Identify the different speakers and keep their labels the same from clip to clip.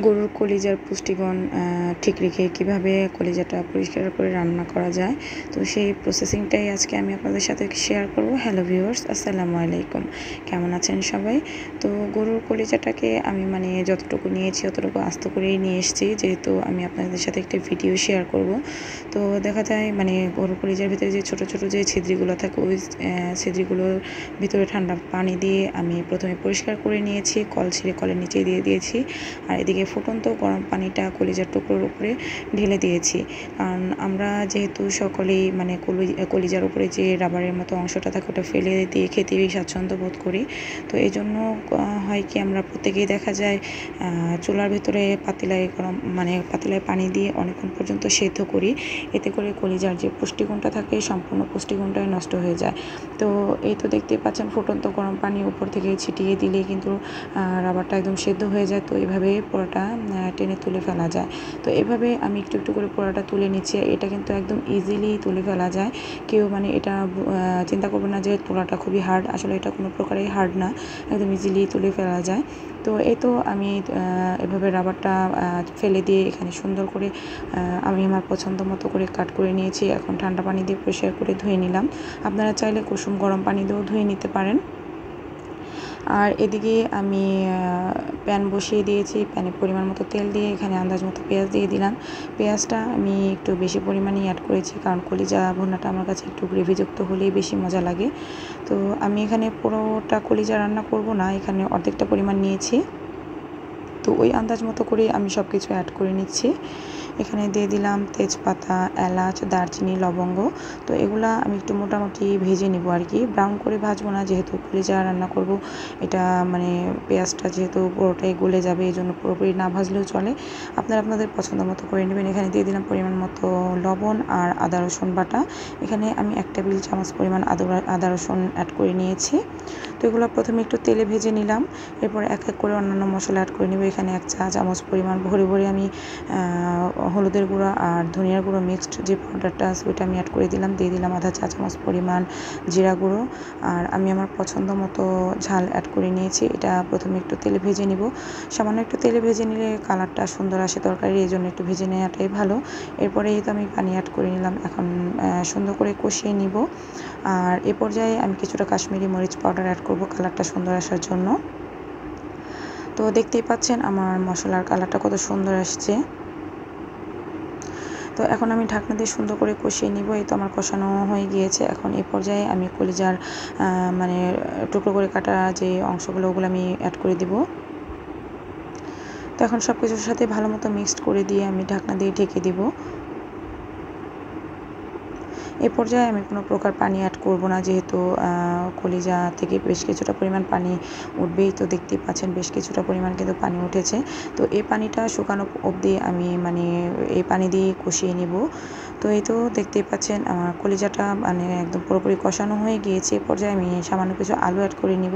Speaker 1: গরুর কলিজার পুষ্টিগুণ ঠিক রেখে কীভাবে কলিজাটা পরিষ্কার করে রান্না করা যায়, তো সেই প্রসেসিংটাই আজকে আমি আপনাদের সাথে শেয়ার করব। হ্যালো ভিউয়ার্স, আসসালামু আলাইকুম। কেমন আছেন সবাই? তো গরুর কলিজাটাকে আমি যতটুকু নিয়েছি অতটুকু আস্ত করেই নিয়ে এসেছি, যেহেতু আমি আপনাদের সাথে একটা ভিডিও শেয়ার করব। তো দেখা যায় গরুর কলিজার ভিতরে যে ছোট ছোট যে ছিদ্রিগুলো থাকে, ওই ছিদ্রিগুলোর ভিতরে ঠান্ডা পানি দিয়ে আমি প্রথমে পরিষ্কার করে নিয়েছি, কল ছিঁড়ে কলের নিচে দিয়ে দিয়েছি, আর এদিকে ফুটন্ত গরম পানিটা কলিজার টুকরোর উপরে ঢেলে দিয়েছি। কারণ আমরা যেহেতু সকলেই কলিজার উপরে যে রাবারের মতো অংশটা থাকে ওটা ফেলে দিয়ে খেতেই স্বাচ্ছন্দ্য বোধ করি। তো এই জন্য হয় কি, আমরা প্রত্যেকেই দেখা যায় চুলার ভেতরে পাতিলায় পানি দিয়ে অনেকক্ষণ পর্যন্ত সেদ্ধ করি। এতে করে কলিজার যে পুষ্টিগুণটা থাকে সম্পূর্ণ পুষ্টিগুণটাই নষ্ট হয়ে যায়। তো এই তো দেখতেই পাচ্ছেন, ফুটন্ত গরম পানি উপর থেকে ছিটিয়ে দিলেই কিন্তু রাবারটা একদম সেদ্ধ হয়ে যায়। তো এইভাবে পোড়াটা টেনে তুলে ফেলা যায়। তো এভাবে আমি একটু একটু করে পোড়াটা তুলে নিচ্ছি। এটা কিন্তু একদম ইজিলি তুলে ফেলা যায়। কেউ এটা চিন্তা করবে না যে তোলাটা খুবই হার্ড, আসলে এটা কোনো প্রকারেই হার্ড না, একদম ইজিলি তুলে ফেলা যায়। তো এই তো আমি এভাবে রাবারটা ফেলে দিয়ে এখানে সুন্দর করে আমি আমার পছন্দ মতো করে কাট করে নিয়েছি। এখন ঠান্ডা পানি দিয়ে পরিষ্কার করে ধুয়ে নিলাম। আপনারা চাইলে কুসুম গরম পানি দিয়েও ধুয়ে নিতে পারেন। আর এদিকে আমি প্যান বসিয়ে দিয়েছি, প্যানে পরিমাণ মতো তেল দিয়ে এখানে আন্দাজ মতো পেঁয়াজ দিয়ে দিলাম। পেঁয়াজটা আমি একটু বেশি পরিমাণেই অ্যাড করেছি, কারণ কলিজা ভুনাটা আমার কাছে একটু গ্রেভিযুক্ত হলেই বেশি মজা লাগে। তো আমি এখানে পুরোটা কলিজা রান্না করব না, এখানে অর্ধেকটা পরিমাণ নিয়েছি। তো ওই আন্দাজ মতো করে আমি সব কিছু অ্যাড করে নিচ্ছি। এখানে দিয়ে দিলাম তেজপাতা, এলাচ, দারচিনি, লবঙ্গ। তো এগুলা আমি একটু মোটামুটি ভেজে নিব আর কি, ব্রাউন করে ভাজবো না, যেহেতু কলিজা রান্না করব। এটা পেঁয়াজটা যেহেতু পুরোটাই গলে যাবে, এই জন্য পুরোপুরি না ভাজলেও চলে। আপনারা আপনাদের পছন্দ মতো করে নেবেন। এখানে দিয়ে দিলাম পরিমাণ মতো লবণ আর আদা রসুন বাটা। এখানে আমি 1 টেবিল চামচ পরিমাণ আদা রসুন অ্যাড করে নিয়েছি। তো এগুলো প্রথমে একটু তেলে ভেজে নিলাম, এরপর এক এক করে অন্যান্য মশলা অ্যাড করে নেব। এখানে 1 চা চামচ পরিমাণ ভরে ভরে আমি হলুদের গুঁড়া আর ধনিয়ার গুঁড়ো মিক্সড যে পাউডারটা আছে ওইটা আমি অ্যাড করে দিলাম। দিয়ে দিলাম আধা চা চামচ পরিমাণ জিরা গুঁড়ো, আর আমি আমার পছন্দ মতো ঝাল অ্যাড করে নিয়েছি। এটা প্রথমে একটু তেলে ভেজে নিব। সামান্য একটু তেলে ভেজে নিলে কালারটা সুন্দর আসে তরকারি, এই জন্য একটু ভেজে নেওয়াটাই ভালো। এরপরে এই তো আমি পানি অ্যাড করে নিলাম। এখন সুন্দর করে কষিয়ে নিব। আর এ পর্যায়ে আমি কিছুটা কাশ্মীরি মরিচ পাউডার অ্যাড করব কালারটা সুন্দর আসার জন্য। তো দেখতেই পাচ্ছেন আমার মশলার কালারটা কত সুন্দর আসছে। তো এখন আমি ঢাকনা দিয়ে সুন্দর করে কষিয়ে নিব। এই তো আমার কষানো হয়ে গিয়েছে। এখন এই পর্যায়ে আমি কলিজার টুকরো করে কাটা যে অংশগুলো ওগুলো আমি অ্যাড করে দিব। তো এখন সব কিছুর সাথে ভালো মতো মিক্সড করে দিয়ে আমি ঢাকনা দিয়ে ঢেকে দিব। এ পর্যায়ে আমি কোনো প্রকার পানি অ্যাড করব না, যেহেতু কলিজা থেকে বেশ কিছুটা পরিমাণ পানি উঠবেই। তো দেখতেই পাচ্ছেন বেশ কিছুটা পরিমাণ কিন্তু পানি উঠেছে। তো এই পানিটা শুকানো অবধি আমি এই পানি দিয়ে কষিয়ে নিব। তো এই তো দেখতেই পাচ্ছেন আমার কলিজাটা একদম পুরোপুরি কষানো হয়ে গিয়েছে। এ পর্যায়ে আমি সামান্য কিছু আলু অ্যাড করে নিব।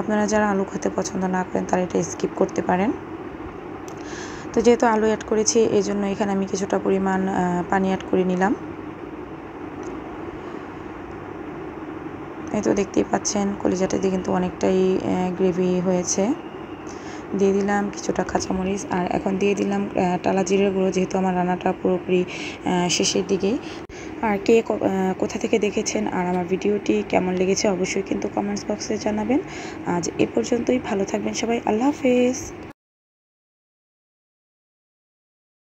Speaker 1: আপনারা যারা আলু খেতে পছন্দ না করেন তারা এটা স্কিপ করতে পারেন। তো যেহেতু আলু অ্যাড করেছি, এই জন্য এখানে আমি কিছুটা পরিমাণ পানি অ্যাড করে নিলাম। এই তো দেখতেই পাচ্ছেন কলিজাটাতে কিন্তু অনেকটাই গ্রেভি হয়েছে। দিয়ে দিলাম কিছুটা কাঁচামরিচ, আর এখন দিয়ে দিলাম টালা জিরের গুঁড়ো, যেহেতু আমার রান্নাটা পুরোপুরি শেষের দিকেই। আর কে কোথা থেকে দেখেছেন আর আমার ভিডিওটি কেমন লেগেছে অবশ্যই কিন্তু কমেন্টস বক্সে জানাবেন। আজ এ পর্যন্তই, ভালো থাকবেন সবাই, আল্লাহ হাফেজ।